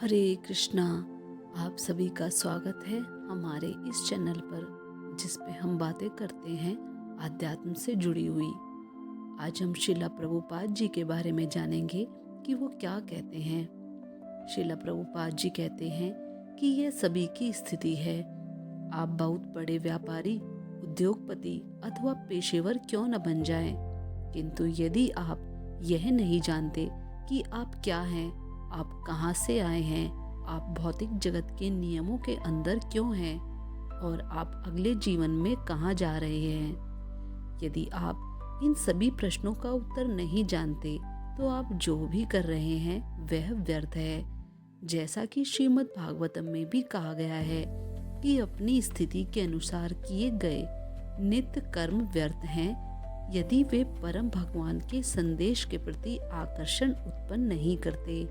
हरे कृष्णा। आप सभी का स्वागत है हमारे इस चैनल पर, जिस पे हम बातें करते हैं आध्यात्म से जुड़ी हुई। आज हम शिला प्रभुपाद जी के बारे में जानेंगे कि वो क्या कहते हैं। शिला प्रभुपाद जी कहते हैं कि यह सभी की स्थिति है। आप बहुत बड़े व्यापारी, उद्योगपति अथवा पेशेवर क्यों न बन जाएं, किंतु यदि आप यह नहीं जानते कि आप क्या हैं, आप कहाँ से आए हैं, आप भौतिक जगत के नियमों के अंदर क्यों हैं और आप अगले जीवन में कहाँ जा रहे हैं, यदि आप इन सभी प्रश्नों का उत्तर नहीं जानते तो आप जो भी कर रहे हैं वह व्यर्थ है। जैसा कि श्रीमद् भागवतम में भी कहा गया है कि अपनी स्थिति के अनुसार किए गए नित्य कर्म व्यर्थ हैं यदि वे परम भगवान के संदेश के प्रति आकर्षण उत्पन्न नहीं करते।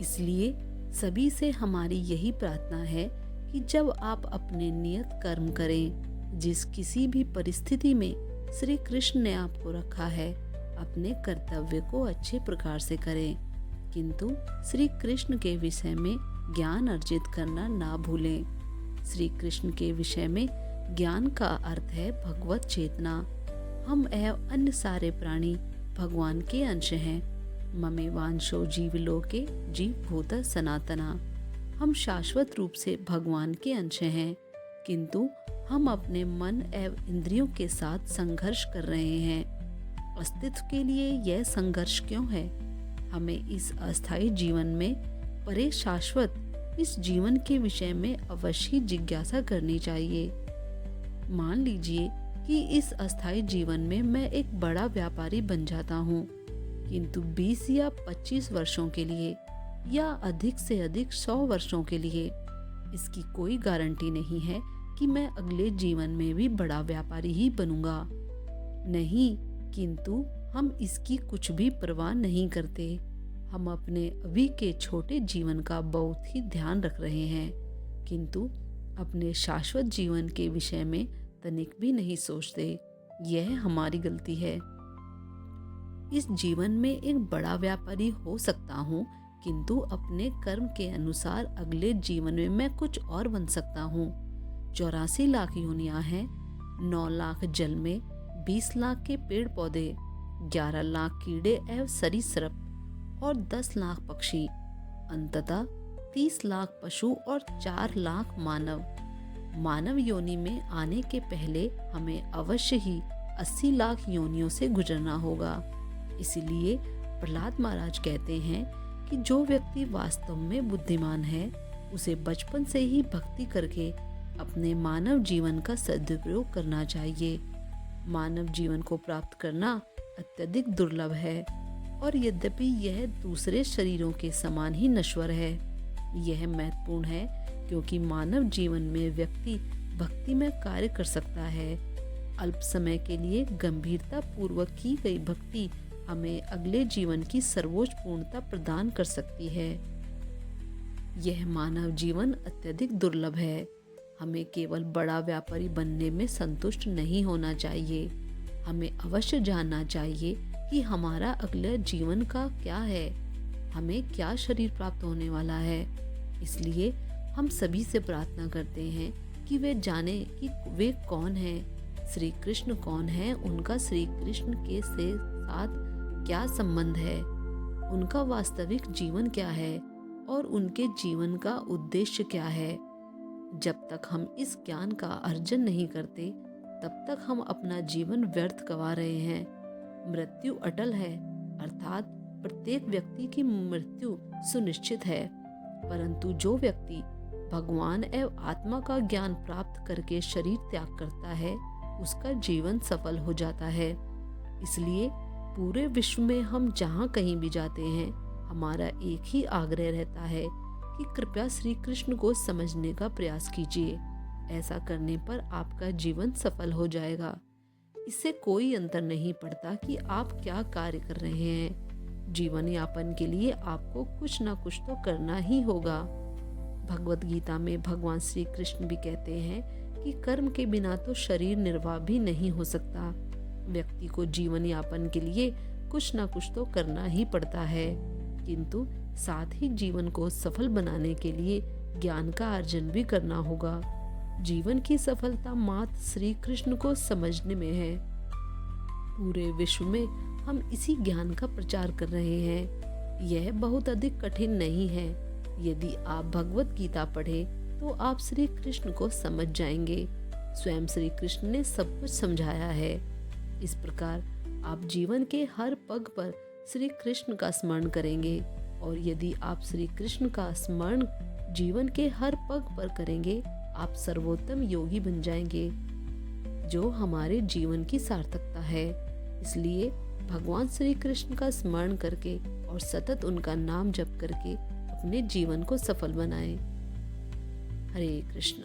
इसलिए सभी से हमारी यही प्रार्थना है कि जब आप अपने नियत कर्म करें, जिस किसी भी परिस्थिति में श्री कृष्ण ने आपको रखा है, अपने कर्तव्य को अच्छे प्रकार से करें, किंतु श्री कृष्ण के विषय में ज्ञान अर्जित करना ना भूलें। श्री कृष्ण के विषय में ज्ञान का अर्थ है भगवत चेतना। हम एवं अन्य सारे प्राणी भगवान के अंश हैं। ममेवांशो जीवलोके जीवभूत सनातना। हम शाश्वत रूप से भगवान के अंश हैं, किंतु हम अपने मन एवं इंद्रियों के साथ संघर्ष कर रहे हैं। अस्तित्व के लिए यह संघर्ष क्यों है? हमें इस अस्थायी जीवन में परे शाश्वत इस जीवन के विषय में अवश्य जिज्ञासा करनी चाहिए। मान लीजिए कि इस अस्थायी जीवन में मैं एक बड़ा व्यापारी बन जाता हूँ, किंतु 20 या 25 वर्षों के लिए या अधिक से अधिक 100 वर्षों के लिए इसकी कोई गारंटी नहीं है कि मैं अगले जीवन में भी बड़ा व्यापारी ही बनूंगा। नहीं, किंतु हम इसकी कुछ भी परवाह नहीं करते। हम अपने अभी के छोटे जीवन का बहुत ही ध्यान रख रहे हैं, किंतु अपने शाश्वत जीवन के विषय में तनिक भी नहीं सोचते। यह हमारी गलती है। इस जीवन में एक बड़ा व्यापारी हो सकता हूँ, किंतु अपने कर्म के अनुसार अगले जीवन में मैं कुछ और बन सकता हूँ। 84 लाख योनियां हैं, 9 लाख जल में, 20 लाख के पेड़ पौधे, 11 लाख कीड़े एवं सरीसृप और 10 लाख पक्षी, अंततः 30 लाख पशु और 4 लाख मानव। मानव योनि में आने के पहले हमें अवश्य ही 80 लाख योनियों से गुजरना होगा। इसीलिए प्रहलाद महाराज कहते हैं कि जो व्यक्ति वास्तव में बुद्धिमान है, उसे बचपन से ही भक्ति करके अपने मानव जीवन का सदुपयोग करना चाहिए। मानव जीवन को प्राप्त करना अत्यधिक दुर्लभ है, और यद्यपि यह दूसरे शरीरों के समान ही नश्वर है। यह महत्वपूर्ण है क्योंकि मानव जीवन में व्यक्ति भक्ति में कार्य कर सकता है। अल्प समय के लिए गंभीरता पूर्वक की गई भक्ति हमें अगले जीवन की सर्वोच्च पूर्णता प्रदान कर सकती है। यह मानव जीवन अत्यधिक दुर्लभ है। हमें केवल बड़ा व्यापारी बनने में संतुष्ट नहीं होना चाहिए। हमें अवश्य जानना चाहिए कि हमारा अगले जीवन का क्या है, हमें क्या शरीर प्राप्त होने वाला है। इसलिए हम सभी से प्रार्थना करते हैं कि वे जाने कि वे कौन हैं, श्री कृष्ण कौन है, उनका श्री कृष्ण के साथ क्या संबंध है, उनका वास्तविक जीवन क्या है और उनके जीवन का उद्देश्य क्या है। जब तक हम इस ज्ञान का अर्जन नहीं करते, तब तक हम अपना जीवन व्यर्थ गंवा रहे हैं। मृत्यु अटल है, अर्थात प्रत्येक व्यक्ति की मृत्यु सुनिश्चित है, परंतु जो व्यक्ति भगवान एवं आत्मा का ज्ञान प्राप्त करके शरीर त्याग करता है, उसका जीवन सफल हो जाता है। इसलिए पूरे विश्व में हम जहाँ कहीं भी जाते हैं, हमारा एक ही आग्रह रहता है कि कृपया श्री कृष्ण को समझने का प्रयास कीजिए। ऐसा करने पर आपका जीवन सफल हो जाएगा। इससे कोई अंतर नहीं पड़ता कि आप क्या कार्य कर रहे हैं। जीवन यापन के लिए आपको कुछ ना कुछ तो करना ही होगा। भगवत गीता में भगवान श्री कृष्ण भी कहते हैं कि कर्म के बिना तो शरीर निर्वाह भी नहीं हो सकता। व्यक्ति को जीवन यापन के लिए कुछ ना कुछ तो करना ही पड़ता है, किंतु साथ ही जीवन को सफल बनाने के लिए ज्ञान का अर्जन भी करना होगा। जीवन की सफलता मात्र श्री कृष्ण को समझने में है। पूरे विश्व में हम इसी ज्ञान का प्रचार कर रहे हैं। यह बहुत अधिक कठिन नहीं है। यदि आप भगवत गीता पढ़ें तो आप श्री कृष्ण को समझ जाएंगे। स्वयं श्री कृष्ण ने सब कुछ समझाया है। इस प्रकार आप जीवन के हर पग पर श्री कृष्ण का स्मरण करेंगे, और यदि आप श्री कृष्ण का स्मरण जीवन के हर पग पर करेंगे, आप सर्वोत्तम योगी बन जाएंगे, जो हमारे जीवन की सार्थकता है। इसलिए भगवान श्री कृष्ण का स्मरण करके और सतत उनका नाम जप करके अपने जीवन को सफल बनाएं। हरे कृष्ण।